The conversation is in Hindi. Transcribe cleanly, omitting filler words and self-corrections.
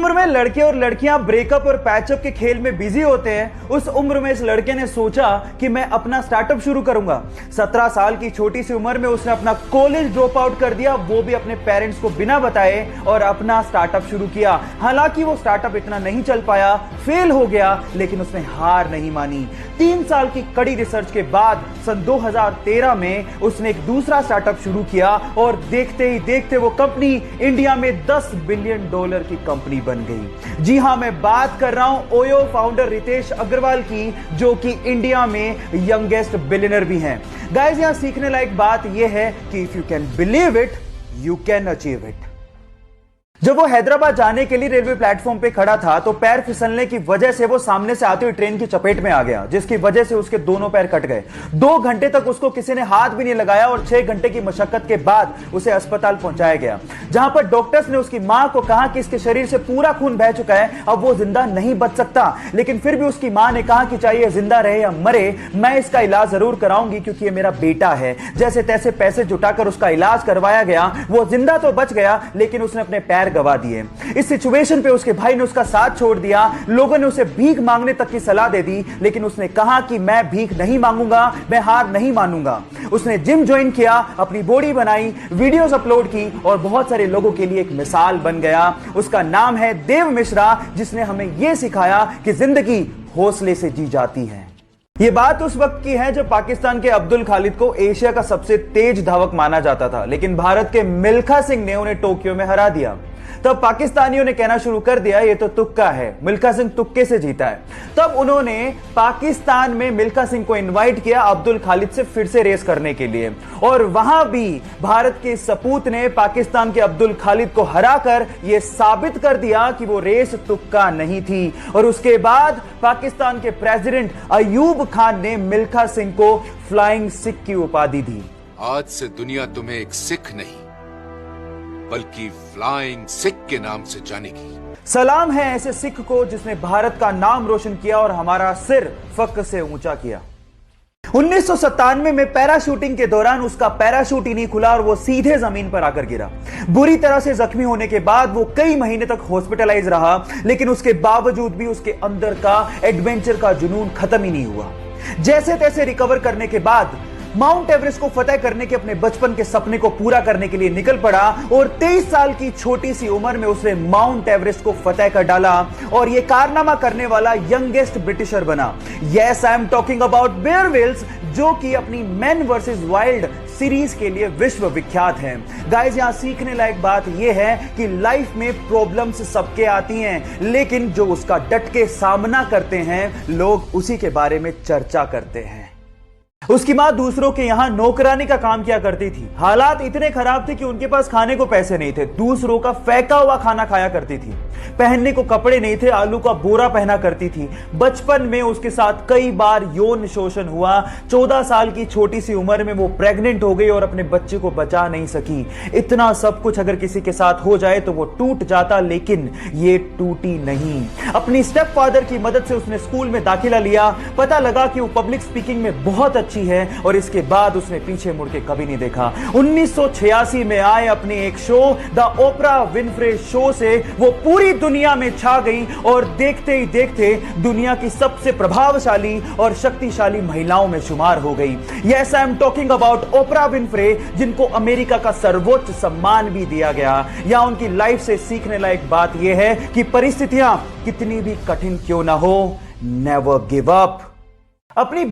उम्र में लड़के और लड़कियां ब्रेकअप और पैचअप के खेल में बिजी होते हैं, उस उम्र में इस लड़के ने सोचा कि मैं अपना स्टार्टअप शुरू करूंगा। 17 साल की छोटी सी उम्र में उसने अपना कॉलेज ड्रॉप आउट कर दिया, वो भी अपने पेरेंट्स को बिना बताए, और अपना स्टार्टअप शुरू किया। हालांकि वो स्टार्टअप इतना नहीं चल पाया, फेल हो गया, लेकिन उसने हार नहीं मानी। 3 साल की कड़ी रिसर्च के बाद सन 2013 में उसने एक दूसरा स्टार्टअप शुरू किया और देखते ही देखते वो कंपनी इंडिया में $10 बिलियन की कंपनी बन गई। जी हां, मैं बात कर रहा हूं ओयो फाउंडर रितेश अग्रवाल की, जो कि इंडिया में यंगेस्ट बिलियनर भी हैं। गाइस, यहां सीखने लायक बात यह है कि if you can believe it, you can achieve it. जब वो हैदराबाद जाने के लिए रेलवे प्लेटफॉर्म पे खड़ा था तो पैर फिसलने की वजह से वो सामने से आती हुई ट्रेन की चपेट में आ गया, जिसकी वजह से उसके दोनों पैर कट गए। 2 घंटे तक उसको किसी ने हाथ भी नहीं लगाया और 6 घंटे की मशक्कत के बाद उसे अस्पताल पहुंचाया गया, जहां पर डॉक्टर्स ने उसकी मां को कहा कि इसके शरीर से पूरा खून बह चुका है, अब वो जिंदा नहीं बच सकता। लेकिन फिर भी उसकी मां ने कहा कि चाहे जिंदा रहे या मरे, मैं इसका इलाज जरूर कराऊंगी क्योंकि ये मेरा बेटा है। जैसे तैसे पैसे जुटाकर उसका इलाज करवाया गया। वो जिंदा तो बच गया, लेकिन उसने अपने पैर गवा दिए। इस सिचुएशन पे उसके भाई ने उसका साथ छोड़ दिया। लोगों ने उसे भीख मांगने तक की सलाह दे दी, लेकिन उसने कहा कि मैं भीख नहीं मांगूंगा, मैं हार नहीं मानूंगा। उसने जिम ज्वाइन किया, अपनी बॉडी बनाई, वीडियोस अपलोड की और बहुत सारे लोगों के लिए एक मिसाल बन गया। उसका नाम है देव मिश्रा, जिसने हमें यह सिखाया कि जिंदगी हौसले से जी जाती है। यह बात उस वक्त की है जब पाकिस्तान के अब्दुल खालिद को एशिया का सबसे तेज धावक माना जाता था, लेकिन भारत के मिल्खा सिंह ने उन्हें टोक्यो में हरा दिया। तब पाकिस्तानियों ने कहना शुरू कर दिया ये तो तुक्का है, मिल्खा सिंह तुक्के से जीता है। तब उन्होंने पाकिस्तान में मिल्खा सिंह को इनवाइट किया अब्दुल खालिद से फिर से रेस करने के लिए, और वहां भी भारत के सपूत ने पाकिस्तान के अब्दुल खालिद को हराकर यह साबित कर दिया कि वो रेस तुक्का नहीं थी। और उसके बाद पाकिस्तान के प्रेसिडेंट अयूब खान ने मिल्खा सिंह को फ्लाइंग सिख की उपाधि दी। आज से दुनिया तुम्हें एक सिख नहीं बल्कि फ्लाइंग सिख के नाम से जानेगी। सलाम है ऐसे सिख को जिसने भारत का नाम रोशन किया और हमारा सिर फख्र से ऊंचा किया। 1997 में पैराशूटिंग के दौरान उसका पैराशूट ही नहीं खुला और वो सीधे जमीन पर आकर गिरा। बुरी तरह से जख्मी होने के बाद वो कई महीने तक हॉस्पिटलाइज रहा, लेकिन उसके बावजूद भी उसके अंदर का एडवेंचर का जुनून खत्म ही नहीं हुआ। जैसे तैसे रिकवर करने के बाद माउंट एवरेस्ट को फतेह करने के अपने बचपन के सपने को पूरा करने के लिए निकल पड़ा और 23 साल की छोटी सी उम्र में उसने माउंट एवरेस्ट को फतेह कर डाला और यह कारनामा करने वाला यंगेस्ट ब्रिटिशर बना। Yes, I am talking about Bear Grylls, जो कि अपनी मैन वर्सेस वाइल्ड सीरीज के लिए विश्व विख्यात हैं। गाइस, यहां सीखने लायक बात यह है कि लाइफ में प्रॉब्लम्स सबके आती हैं, लेकिन जो उसका डट के सामना करते हैं, लोग उसी के बारे में चर्चा करते हैं। उसकी मां दूसरों के यहां नौकरानी का काम किया करती थी। हालात इतने खराब थे कि उनके पास खाने को पैसे नहीं थे, दूसरों का फेंका हुआ खाना खाया करती थी। पहनने को कपड़े नहीं थे, आलू का बोरा पहना करती थी। बचपन में उसके साथ कई बार यौन शोषण हुआ। 14 साल की छोटी सी उम्र में वो प्रेग्नेंट हो गई और अपने बच्चे को बचा नहीं सकी। इतना सब कुछ अगर किसी के साथ हो जाए तो वो टूट जाता, लेकिन ये टूटी नहीं। अपनी स्टेप फादर की मदद से उसने स्कूल में दाखिला लिया। पता लगा कि वो पब्लिक स्पीकिंग में बहुत अच्छी है और इसके बाद उसने पीछे मुड़ के कभी नहीं देखा। 1986 में आए अपने एक show the Oprah Winfrey show से वो पूरी दुनिया में छा गई और देखते ही देखते दुनिया की सबसे प्रभावशाली और शक्तिशाली महिलाओं में शुमार हो गई। Yes, I am talking about Oprah Winfrey, जिनको अमेरिका का सर्वोच्च सम्मान भी दिया गया। या उनकी लाइफ से सीखने लायक बात यह है कि परिस्थितियां कितनी भी कठिन क्यों ना हो, नेवर गिव अप। अपनी